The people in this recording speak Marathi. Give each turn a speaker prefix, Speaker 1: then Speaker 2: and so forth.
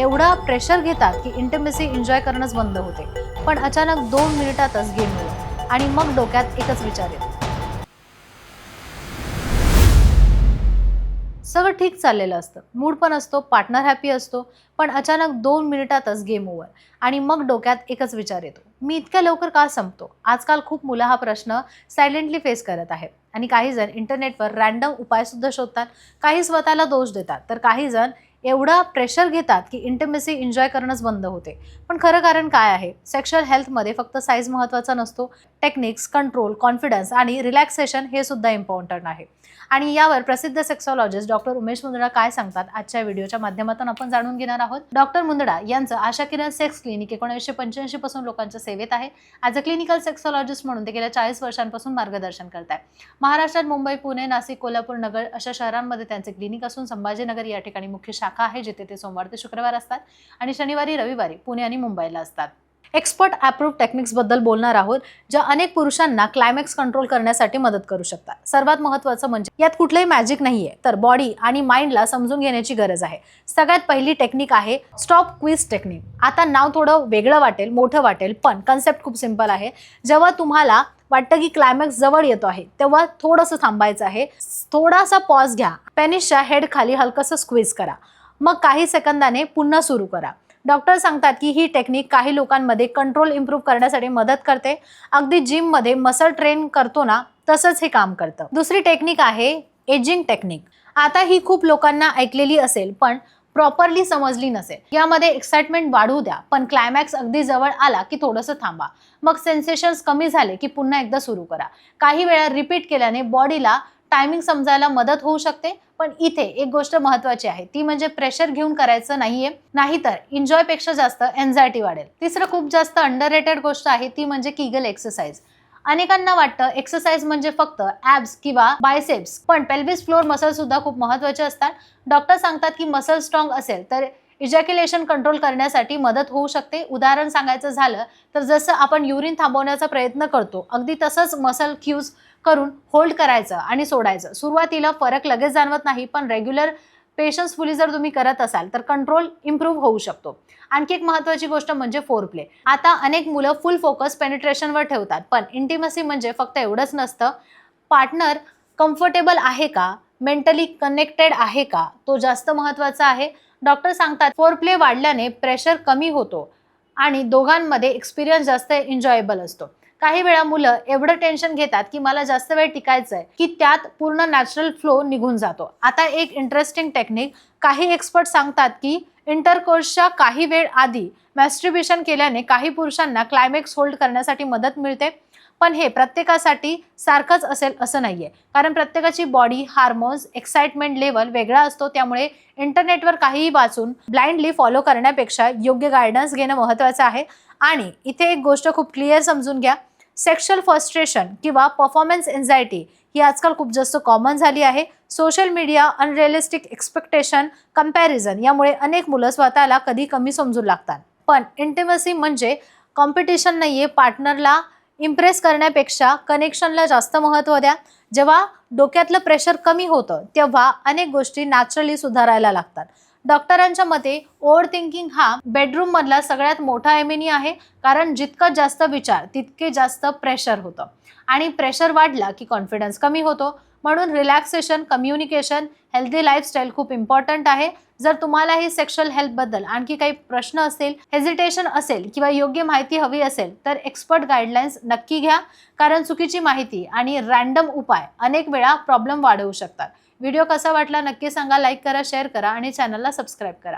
Speaker 1: एवढा प्रेशर घेतात की इंटिमेसी एन्जॉय करणंच बंद होते. पण अचानक 2 मिनिटातच गेम ओव्हर आणि मग डोक्यात एकच विचार येतो. सगळं ठीक चाललेलं असतं, मूड पण असतो, पार्टनर हॅपी असतो, पण अचानक 2 मिनिटातच गेम ओव्हर आणि मग डोक्यात एकच विचार येतो, मी इतक्या लवकर का संपतो? आजकाल खूप मुलं हा प्रश्न सायलेंटली फेस करत आहेत आणि काही जण इंटरनेटवर रॅन्डम उपाय सुद्धा शोधतात, काही स्वतःला दोष देतात, तर काही जण एवढा प्रेशर घेतात की इंटिमेसी एन्जॉय करणंच बंद होते. पण खरं कारण काय आहे? सेक्शुअल हेल्थमध्ये फक्त साईज महत्त्वाचा नसतो, टेक्निक्स, कंट्रोल, कॉन्फिडन्स आणि रिलॅक्सेशन हे सुद्धा इम्पॉर्टंट आहे. आणि यावर प्रसिद्ध सेक्सॉलॉजिस्ट डॉक्टर उमेश मुंदडा काय सांगतात आजच्या व्हिडिओच्या माध्यमातून आपण जाणून घेणार आहोत. डॉक्टर मुंदडा यांचं आशा किरण सेक्स क्लिनिक 1985 पासून लोकांच्या सेवेत आहे. ॲज अ क्लिनिकल सेक्सॉलॉजिस्ट म्हणून ते गेल्या 40 वर्षांपासून मार्गदर्शन करत आहेत. महाराष्ट्रात मुंबई, पुणे, नाशिक, कोल्हापूर, नगर अशा शहरांमध्ये त्यांचे क्लिनिक असून संभाजीनगर या ठिकाणी मुख्य शाखा आहे, जिथे ते सोमवार ते शुक्रवार असतात आणि शनिवारी रविवारी पुणे आणि मुंबईला असतात. एक्सपर्ट अप्रूव्ड टेक्निक्स बद्दल बोलणार आहोत, ज्या अनेक पुरुषांना क्लायमॅक्स कंट्रोल करण्यासाठी मदत करू शकतात. सर्वात महत्त्वाचं म्हणजे यात कुठलंही मॅजिक नाहीये, तर बॉडी आणि माइंडला समजून घेण्याची गरज आहे. सगळ्यात पहिली टेक्निक आहे स्टॉप क्विज टेक्निक. आता नाव थोडं वेगळं वाटेल, मोठं वाटेल, पण कन्सेप्ट खूप सिंपल आहे. जेव्हा तुम्हाला वाटतं की क्लायमॅक्स जवळ येतो आहे, तेव्हा थोडंसं थांबायचं आहे, थोडासा पॉज घ्या, पेनिसच्या हेड खाली हलकंसं स्क्वीज करा, मग काही सेकंदाने पुन्हा सुरू करा. डॉक्टर सांगतात की ही टेक्निक काही लोकांमध्ये कंट्रोल इम्प्रूव्ह करण्यासाठी मदत करते. अगदी जिममध्ये मसल ट्रेन करतो ना, तसंच हे काम करतं. दुसरी टेक्निक आहे एजिंग टेक्निक. आता ही खूप लोकांना ऐकलेली असेल, पण प्रॉपरली समजली नसेल. यामध्ये एक्साइटमेंट वाढू द्या, पण क्लायमॅक्स अगदी जवळ आला की थोडंसं थांबा, मग सेन्सेशन्स कमी झाले की पुन्हा एकदा सुरू करा. काही वेळा रिपीट केल्याने बॉडीला टायमिंग समजायला मदत होऊ शकते. पण इथे एक गोष्ट महत्त्वाची आहे, ती म्हणजे प्रेशर घेऊन करायचं नाहीये, नाहीतर एन्जॉय पेक्षा जास्त एन्झायटी वाढेल. तिसरं खूप जास्त अंडररेटेड गोष्ट आहे, ती म्हणजे किगल एक्सरसाइज. अनेकांना वाटतं एक्सरसाइज म्हणजे फक्त ॲब्स किंवा बायसेप्स, पण पेल्विस फ्लोर मसल सुद्धा खूप महत्त्वाचे असतात. डॉक्टर सांगतात की मसल स्ट्रॉंग असेल तर इजॅक्युलेशन कंट्रोल करण्यासाठी मदत होऊ शकते. उदाहरण सांगायचं झालं तर जसं आपण युरिन थांबवण्याचा प्रयत्न करतो, अगदी तसंच मसल क्यूज करून होल्ड करायचं आणि सोडायचं. सुरुवातीला फरक लगेच जाणवत नाही, पण रेग्युलर पेशन्सफुली जर तुम्ही करत असाल तर कंट्रोल इम्प्रूव्ह होऊ शकतो. आणखी एक महत्त्वाची गोष्ट म्हणजे फोरप्ले. आता अनेक मुलं फुल फोकस पेनिट्रेशनवर ठेवतात, पण इंटिमसी म्हणजे फक्त एवढंच नसतं. पार्टनर कम्फर्टेबल आहे का, मेंटली कनेक्टेड आहे का, तो जास्त महत्त्वाचा आहे. डॉक्टर सांगतात फोरप्ले वाढल्याने प्रेशर कमी होतो आणि दोघांमध्ये एक्सपिरियन्स जास्त एन्जॉयबल असतो. काही वेळा मुलं एवढं टेन्शन घेतात की मला जास्त वेळ टिकायचंय, की त्यात पूर्ण नॅचरल फ्लो निघून जातो. आता एक इंटरेस्टिंग टेक्निक, काही एक्सपर्ट सांगतात की इंटरकोर्सच्या काही वेळ आधी मॅस्ट्रिब्युशन केल्याने काही पुरुषांना क्लायमॅक्स होल्ड करण्यासाठी मदत मिळते. पण हे प्रत्येकासाठी सारखंच असेल असं नाहीये, कारण प्रत्येकाची बॉडी, हार्मोन्स, एक्साइटमेंट लेवल वेगळा असतो. त्यामुळे इंटरनेटवर काहीही वाचून ब्लाइंडली फॉलो करण्यापेक्षा योग्य गायडन्स घेणं महत्त्वाचं आहे. आणि इथे एक गोष्ट खूप क्लिअर समजून घ्या, सेक्शुअल फ्रस्ट्रेशन किंवा परफॉर्मन्स एन्झायटी ही आजकाल खूप जास्त कॉमन झाली आहे. Social media, unrealistic expectation, comparison यामुळे अनेक मुलं स्वतःला कधी कमी समजू लागतात. पण इंटिमसी म्हणजे कॉम्पिटिशन नाहीये. पार्टनरला इम्प्रेस करण्यापेक्षा कनेक्शनला जास्त महत्त्व द्या. जेव्हा डोक्यातलं प्रेशर कमी होतं, तेव्हा अनेक गोष्टी नॅचरली सुधारायला लागतात. डॉक्टरांच्या मते ओव्हर थिंकिंग हा बेडरूम मधला सगळ्यात मोठा एनिमी आहे, कारण जितकं जास्त विचार तितके जास्त प्रेशर होतं आणि प्रेशर वाढला की कॉन्फिडन्स कमी होतो. म्हणून रिलॅक्सेशन, कम्युनिकेशन, हेल्दी लाईफस्टाईल खूप इम्पॉर्टंट आहे. जर तुम्हाला ही सेक्शुअल हेल्थबद्दल आणखी काही प्रश्न असेल, हेजिटेशन असेल किंवा योग्य माहिती हवी असेल तर एक्सपर्ट गाईडलाईन्स नक्की घ्या, कारण चुकीची माहिती आणि रॅन्डम उपाय अनेक वेळा प्रॉब्लेम वाढवू शकतात. व्हिडिओ कसा वाटला नक्की सांगा, लाईक करा, शेअर करा आणि चॅनलला सबस्क्राईब करा.